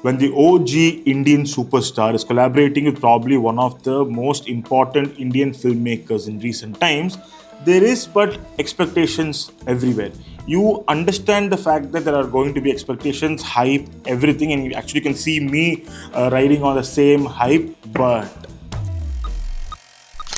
when the OG Indian superstar is collaborating with probably one of the most important Indian filmmakers in recent times, there is but expectations everywhere. You understand the fact that there are going to be expectations, hype, everything, and you actually can see me riding on the same hype, but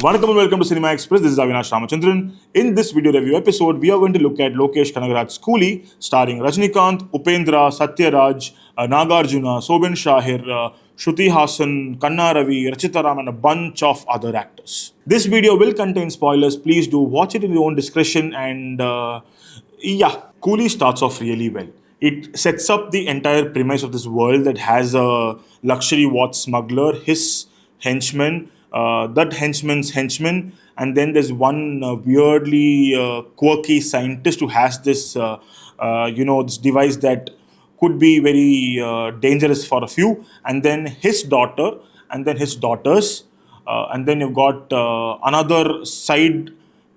Vanakkam and welcome to Cinema Express. This is Avinash Ramachandran. In this video review episode, we are going to look at Lokesh Kanagaraj's Coolie, starring Rajinikanth, Upendra, Satyaraj, Nagarjuna, Soubin, Shahir, Shruti, Haasan, Kannada, Rachitaram, and a bunch of other actors. This video will contain spoilers. Please do watch it in your own discretion. And Coolie starts off really well. It sets up the entire premise of this world that has a luxury watch smuggler, his henchmen, that henchman's henchman, and then there's one weirdly quirky scientist who has this, this device that could be very dangerous for a few, and then his daughter, and then his daughters, and then you've got another side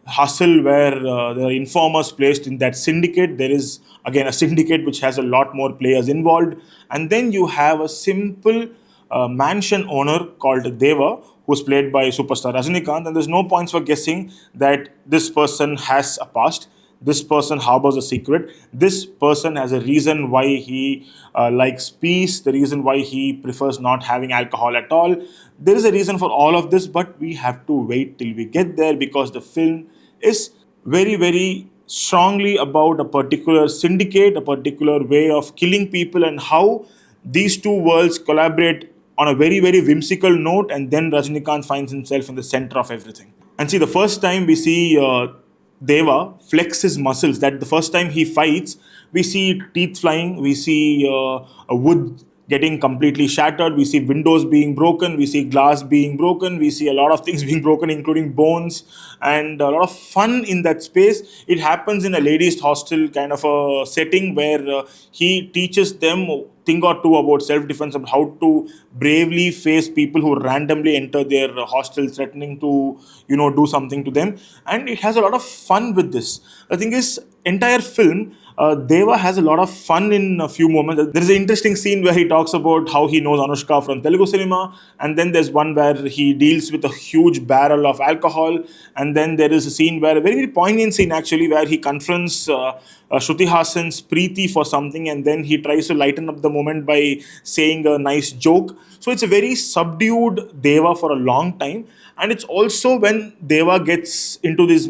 hustle where there are informers placed in that syndicate. There is again a syndicate which has a lot more players involved, and then you have a simple mansion owner called Deva, who's played by superstar Rajinikanth, and there's no points for guessing that this person has a past. This person harbors a secret. This person has a reason why he likes peace, the reason why he prefers not having alcohol at all. There is a reason for all of this, but we have to wait till we get there because the film is very, very strongly about a particular syndicate, a particular way of killing people, and how these two worlds collaborate on a very, very whimsical note, and then Rajinikanth finds himself in the center of everything. And see, the first time we see Deva flex his muscles, that the first time he fights, we see teeth flying, we see a wood getting completely shattered, we see windows being broken, we see glass being broken, we see a lot of things being broken, including bones, and a lot of fun in that space. It happens in a ladies' hostel kind of a setting where he teaches them thing or two about self-defense and how to bravely face people who randomly enter their hostel threatening to do something to them, and it has a lot of fun with this. The thing is, entire film, Deva has a lot of fun in a few moments. There is an interesting scene where he talks about how he knows Anushka from Telugu cinema, and then there's one where he deals with a huge barrel of alcohol, and then there is a scene where a very, very poignant scene actually, where he confronts Shruti Haasan's Preeti for something, and then he tries to lighten up the moment by saying a nice joke. So it's a very subdued Deva for a long time, and it's also when Deva gets into this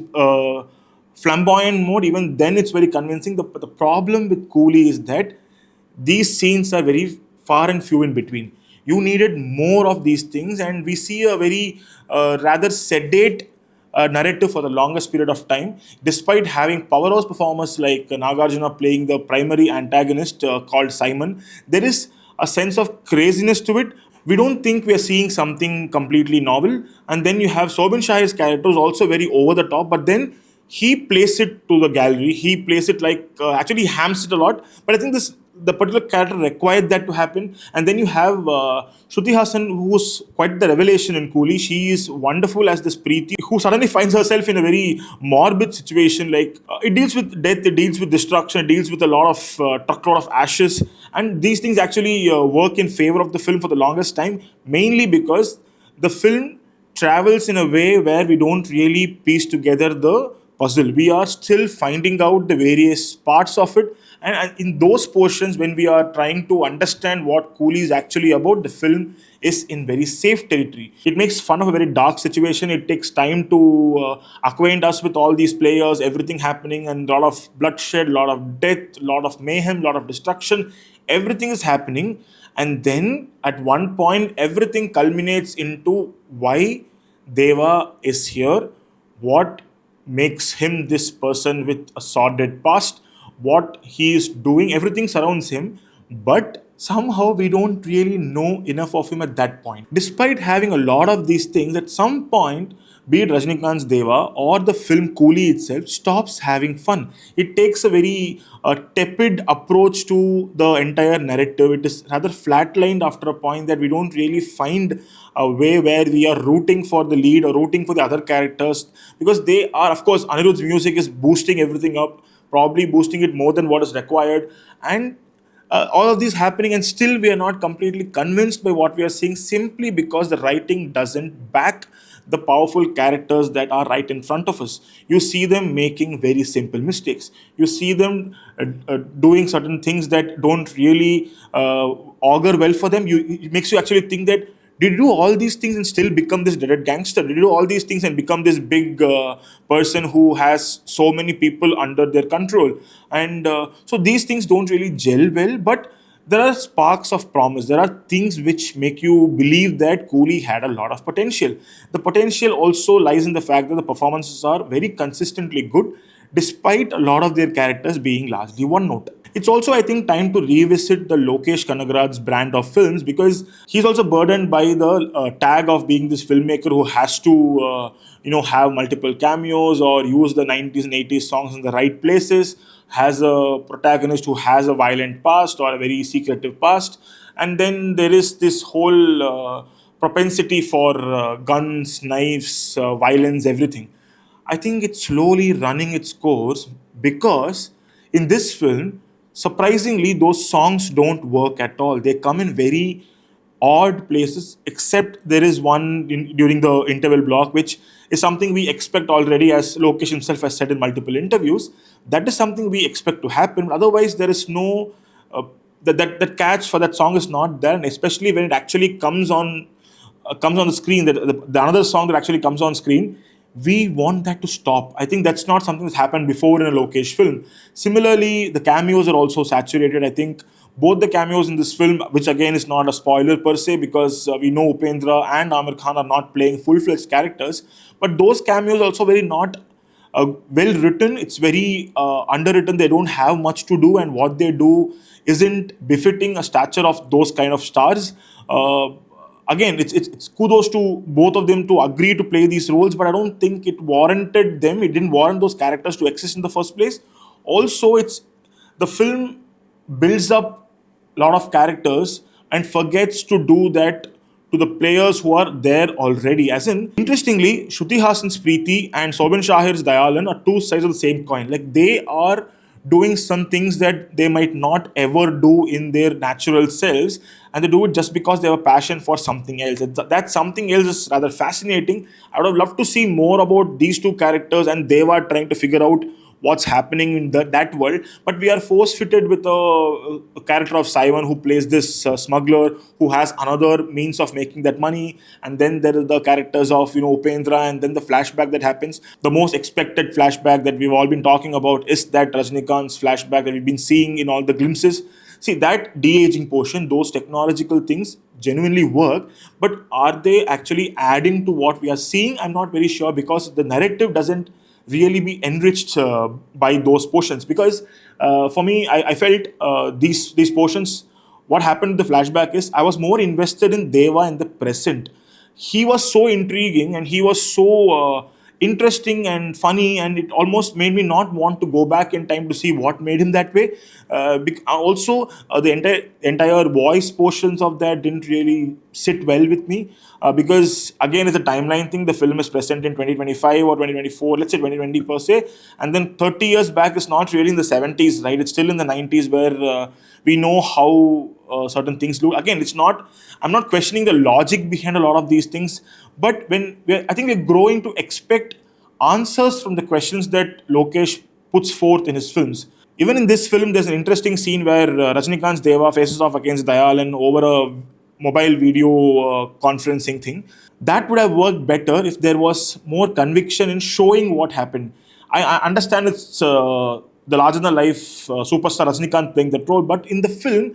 flamboyant mode, even then it's very convincing. The problem with Coolie is that these scenes are very far and few in between. You needed more of these things, and we see a very rather sedate narrative for the longest period of time, despite having powerhouse performers like Nagarjuna playing the primary antagonist called Simon. There is a sense of craziness to it. We don't think we are seeing something completely novel, and then you have Soubin Shahir's character is also very over the top, but then he plays it to the gallery. He plays it like actually he hams it a lot. But I think the particular character required that to happen. And then you have Shruti Haasan, who's quite the revelation in Coolie. She is wonderful as this Preeti, who suddenly finds herself in a very morbid situation. Like it deals with death, it deals with destruction, it deals with a lot of truckload of ashes, and these things actually work in favor of the film for the longest time, mainly because the film travels in a way where we don't really piece together the puzzle. We are still finding out the various parts of it, and in those portions, when we are trying to understand what Coolie is actually about, the film is in very safe territory. It makes fun of a very dark situation. It takes time to acquaint us with all these players, everything happening, and a lot of bloodshed, a lot of death, a lot of mayhem, a lot of destruction. Everything is happening, and then at one point, everything culminates into why Deva is here, what makes him this person with a sordid past, what he is doing, everything surrounds him, but somehow we don't really know enough of him at that point. Despite having a lot of these things, at some point, be it Rajinikanth's Deva or the film Coolie itself, stops having fun. It takes a very tepid approach to the entire narrative. It is rather flatlined after a point that we don't really find a way where we are rooting for the lead or rooting for the other characters, because they are, of course, Anirudh's music is boosting everything up, probably boosting it more than what is required. And All of these happening, and still we are not completely convinced by what we are seeing, simply because the writing doesn't back the powerful characters that are right in front of us. You see them making very simple mistakes. You see them doing certain things that don't really augur well for them. It makes you actually think that, did you do all these things and still become this dreaded gangster? Did you do all these things and become this big person who has so many people under their control? And so these things don't really gel well, but there are sparks of promise. There are things which make you believe that Coolie had a lot of potential. The potential also lies in the fact that the performances are very consistently good, despite a lot of their characters being largely one note. It's also, I think, time to revisit the Lokesh Kanagaraj's brand of films, because he's also burdened by the tag of being this filmmaker who has to, have multiple cameos or use the 90s and 80s songs in the right places, has a protagonist who has a violent past or a very secretive past. And then there is this whole propensity for guns, knives, violence, everything. I think it's slowly running its course, because in this film, surprisingly, those songs don't work at all. They come in very odd places, except there is one during the interval block, which is something we expect already, as Lokesh himself has said in multiple interviews. That is something we expect to happen. Otherwise, there is no that catch for that song is not there, and especially when it actually comes on the screen, the another song that actually comes on screen, we want that to stop. I think that's not something that's happened before in a Lokesh film. Similarly, the cameos are also saturated. I think both the cameos in this film, which again is not a spoiler per se, because we know Upendra and Amir Khan are not playing full-fledged characters, but those cameos are also very not well written. It's very underwritten. They don't have much to do, and what they do isn't befitting a stature of those kind of stars. Again, it's kudos to both of them to agree to play these roles, but I don't think it warranted them. It didn't warrant those characters to exist in the first place. Also, it's the film builds up a lot of characters and forgets to do that to the players who are there already. As in, interestingly, Shruti Haasan's Preeti and Soubin Shahir's Dayalan are two sides of the same coin. Like, they are doing some things that they might not ever do in their natural selves, and they do it just because they have a passion for something else. That something else is rather fascinating. I would have loved to see more about these two characters and they were trying to figure out what's happening in that world. But we are force fitted with a character of Simon, who plays this smuggler who has another means of making that money, and then there are the characters of Upendra, and then the flashback that happens. The most expected flashback that we've all been talking about is that Rajinikanth's flashback that we've been seeing in all the glimpses. See, that de-aging portion, those technological things genuinely work, but are they actually adding to what we are seeing? I'm not very sure, because the narrative doesn't really be enriched by those portions. Because for me, I felt these portions, what happened in the flashback is I was more invested in Deva in the present. He was so intriguing and he was so interesting and funny, and it almost made me not want to go back in time to see what made him that way. Also, the entire voice portions of that didn't really sit well with me, because again, it's a timeline thing. The film is present in 2025 or 2024, let's say 2020 per se, and then 30 years back is not really in the 70s, right? It's still in the 90s, where we know how certain things look. Again, I'm not questioning the logic behind a lot of these things, but I think we're growing to expect answers from the questions that Lokesh puts forth in his films. Even in this film, there's an interesting scene where Rajinikanth's Deva faces off against Dayalan over a mobile video conferencing thing. That would have worked better if there was more conviction in showing what happened. I understand it's the larger than life superstar Rajinikanth playing that role, but in the film,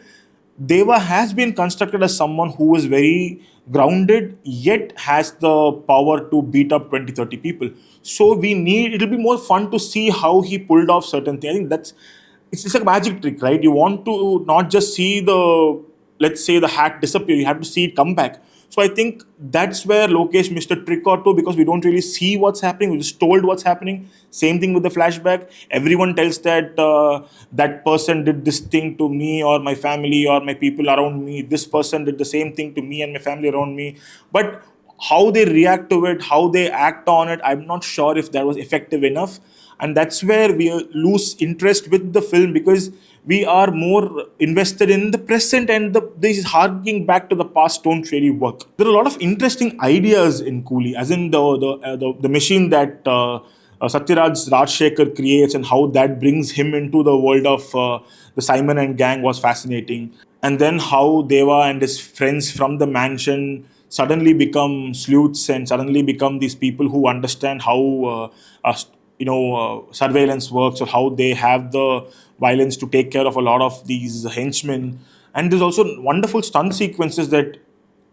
Deva has been constructed as someone who is very grounded, yet has the power to beat up 20, 30 people. So it'll be more fun to see how he pulled off certain things. I think it's like a magic trick, right? You want to not just see let's say the hat disappear, you have to see it come back. So I think that's where Lokesh missed a trick or two, because we don't really see what's happening. We're just told what's happening. Same thing with the flashback. Everyone tells that that person did this thing to me or my family or my people around me. This person did the same thing to me and my family around me. But how they react to it, how they act on it, I'm not sure if that was effective enough. and that's where we lose interest with the film because we are more invested in the present, and this harking back to the past don't really work. There are a lot of interesting ideas in Coolie, as in the machine that Satyaraj Rajshekhar creates and how that brings him into the world of the Simon and gang was fascinating. And then how Deva and his friends from the mansion suddenly become sleuths and suddenly become these people who understand how surveillance works, or how they have the violence to take care of a lot of these henchmen. And there's also wonderful stunt sequences that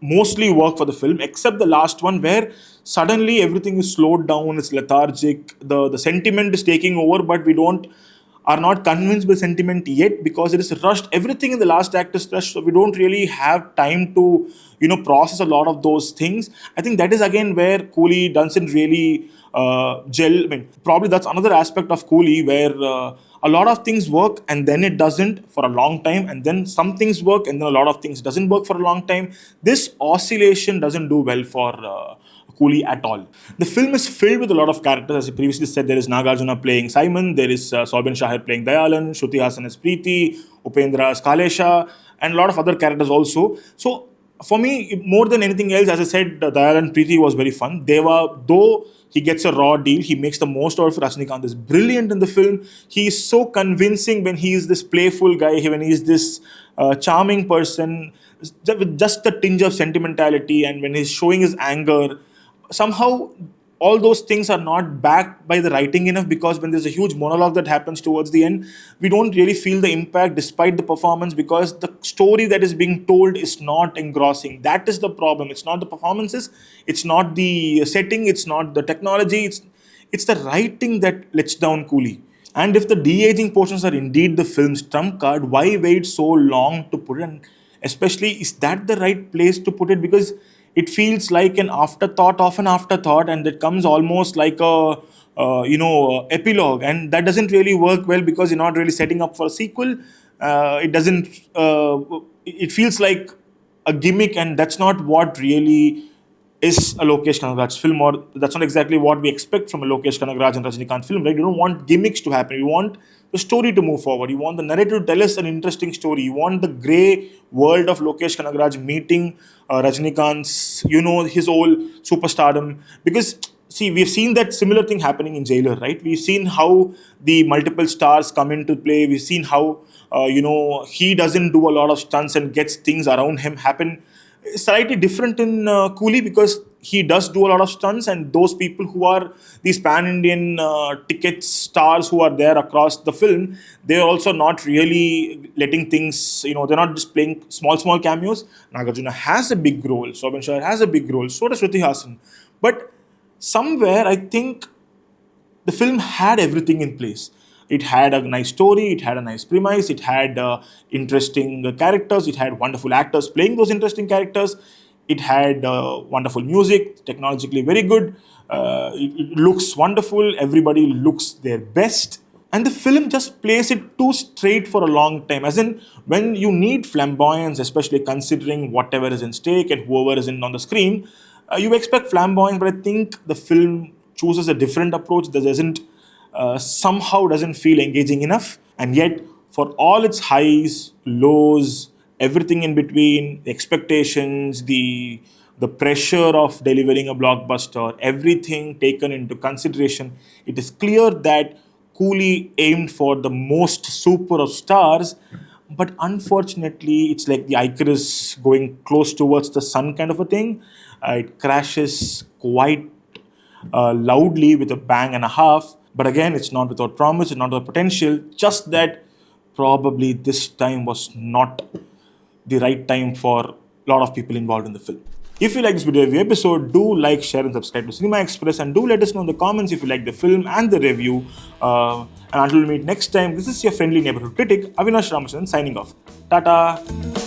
mostly work for the film, except the last one where suddenly everything is slowed down, it's lethargic, the sentiment is taking over, but we don't are not convinced by sentiment yet because it is rushed. Everything in the last act is rushed, so we don't really have time to process a lot of those things. I think that is again where Coolie doesn't really gel. I mean, probably that's another aspect of Coolie where a lot of things work and then it doesn't for a long time, and then some things work and then a lot of things doesn't work for a long time. This oscillation doesn't do well for Coolie at all. The film is filled with a lot of characters. As I previously said, there is Nagarjuna playing Simon, there is Soubin Shahir playing Dayalan, Shruti Haasan as Preeti, Upendra as Kalesha, and a lot of other characters also. So for me, more than anything else, as I said, Dayalan Preeti was very fun. Deva, though he gets a raw deal, he makes the most out of it. Rajinikanth is brilliant in the film. He is so convincing when he is this playful guy, when he is this charming person, with just a tinge of sentimentality, and when he's showing his anger. Somehow all those things are not backed by the writing enough, because when there's a huge monologue that happens towards the end, we don't really feel the impact despite the performance, because the story that is being told is not engrossing. That is the problem. It's not the performances, it's not the setting, it's not the technology, it's the writing that lets down Coolie. And if the de-aging portions are indeed the film's trump card, why wait so long to put it? And especially, is that the right place to put it? Because it feels like an afterthought of an afterthought, and it comes almost like a epilogue, and that doesn't really work well because you're not really setting up for a sequel. It doesn't. It feels like a gimmick, and that's not what really is a Lokesh Kanagaraj film, or that's not exactly what we expect from a Lokesh Kanagaraj and Rajinikanth film, right? You don't want gimmicks to happen. You want the story to move forward. You want the narrative to tell us an interesting story. You want the grey world of Lokesh Kanagaraj meeting Rajinikanth's, his whole superstardom. Because, see, we've seen that similar thing happening in Jailer, right? We've seen how the multiple stars come into play. We've seen how, he doesn't do a lot of stunts and gets things around him happen. Slightly different in Coolie, because he does do a lot of stunts, and those people who are these pan-Indian ticket stars who are there across the film, they're also not really letting things, they're not just playing small cameos. Nagarjuna has a big role, Soubin Shahir has a big role, so does Shruti Haasan. But somewhere, I think the film had everything in place. It had a nice story, it had a nice premise, it had interesting characters, it had wonderful actors playing those interesting characters, it had wonderful music, technologically very good, it looks wonderful, everybody looks their best. And the film just plays it too straight for a long time. As in, when you need flamboyance, especially considering whatever is in stake and whoever is in on the screen, you expect flamboyance, but I think the film chooses a different approach that somehow doesn't feel engaging enough. And yet, for all its highs, lows, everything in between, the expectations, the pressure of delivering a blockbuster, everything taken into consideration, it is clear that Coolie aimed for the most super of stars. But unfortunately, it's like the Icarus going close towards the sun kind of a thing. It crashes quite loudly with a bang and a half. But again, it's not without promise, it's not without potential. Just that probably this time was not the right time for a lot of people involved in the film. If you like this video review episode, do like, share, and subscribe to Cinema Express, and do let us know in the comments if you like the film and the review. And until we meet next time, this is your friendly neighborhood critic, Avinash Ramachandran, signing off. Tata!